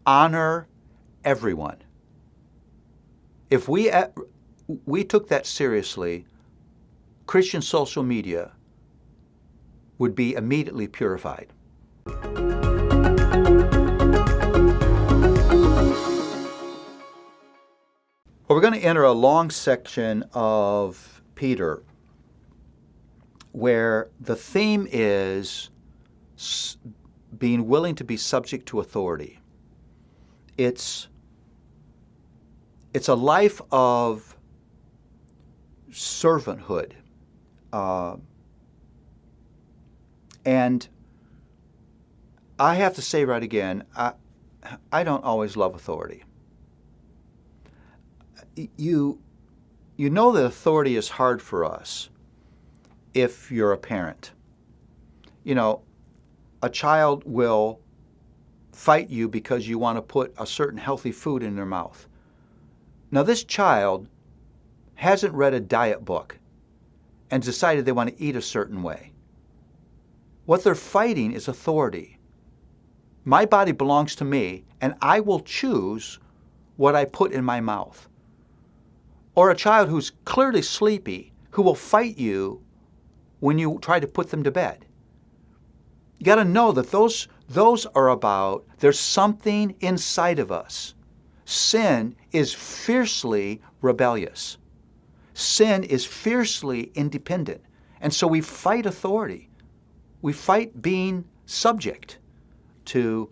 honor everyone. If we took that seriously, Christian social media would be immediately purified. Well, we're going to enter a long section of Peter where the theme is being willing to be subject to authority. It's a life of servanthood. And I have to say right again, I don't always love authority. You know that authority is hard for us if you're a parent. You know, a child will fight you because you want to put a certain healthy food in their mouth. Now, this child hasn't read a diet book and decided they want to eat a certain way. What they're fighting is authority. My body belongs to me, and I will choose what I put in my mouth. Or a child who's clearly sleepy, who will fight you when you try to put them to bed. You got to know that those are about, there's something inside of us. Sin is fiercely rebellious. Sin is fiercely independent. And so we fight authority. We fight being subject to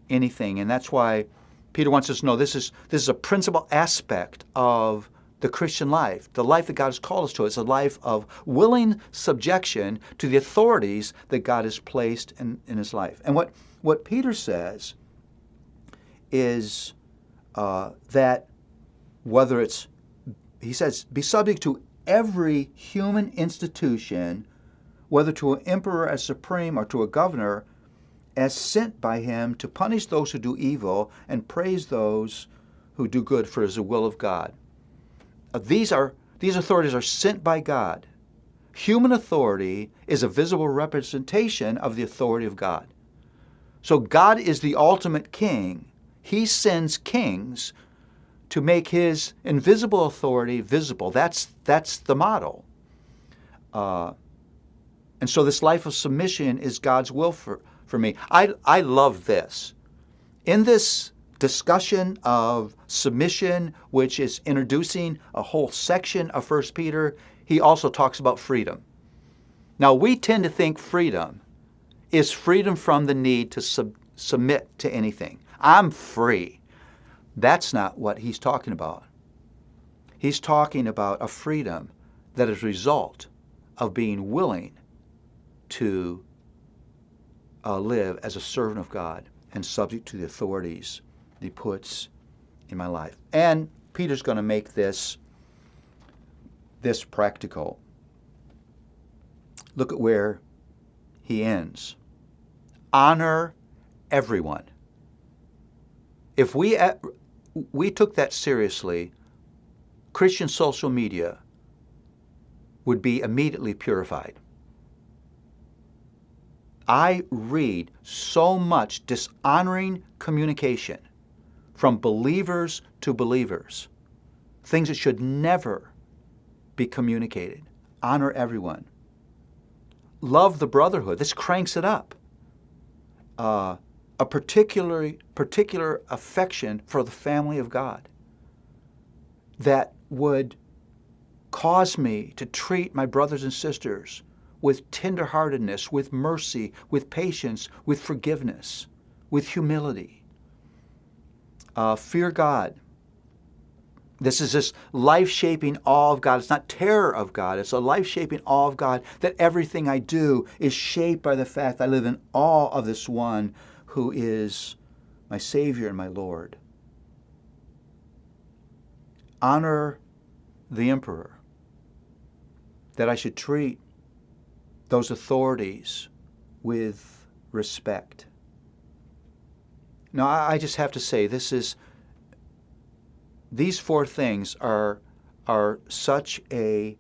anything. And that's why Peter wants us to know this is a principal aspect of the Christian life. The life that God has called us to is a life of willing subjection to the authorities that God has placed in his life. And what Peter says is that whether it's, he says, be subject to every human institution, whether to an emperor as supreme or to a governor, as sent by him to punish those who do evil and praise those who do good, for it is the will of God. These authorities are sent by God. Human authority is a visible representation of the authority of God. So God is the ultimate king. He sends kings to make his invisible authority visible. That's the model. And so this life of submission is God's will for me. I love this. In this discussion of submission, which is introducing a whole section of 1 Peter, he also talks about freedom. Now, we tend to think freedom is freedom from the need to submit to anything. I'm free. That's not what he's talking about. He's talking about a freedom that is a result of being willing to live as a servant of God and subject to the authorities that he puts in my life. And Peter's going to make this practical. Look at where he ends. Honor everyone. If we took that seriously, Christian social media would be immediately purified. I read so much dishonoring communication from believers to believers, things that should never be communicated. Honor everyone. Love the brotherhood. This cranks it up. A particular affection for the family of God that would cause me to treat my brothers and sisters with tenderheartedness, with mercy, with patience, with forgiveness, with humility. Fear God. This is this life-shaping awe of God. It's not terror of God. It's a life-shaping awe of God, that everything I do is shaped by the fact that I live in awe of this one who is my Savior and my Lord. Honor the emperor. That I should treat those authorities with respect. Now, I just have to say, these four things are such a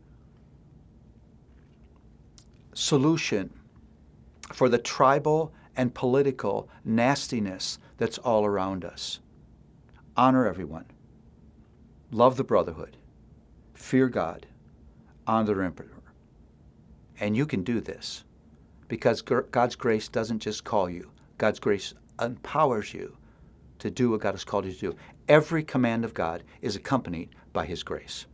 solution for the tribal and political nastiness that's all around us. Honor everyone. Love the brotherhood. Fear God. Honor the emperor. And you can do this because God's grace doesn't just call you. God's grace empowers you to do what God has called you to do. Every command of God is accompanied by His grace.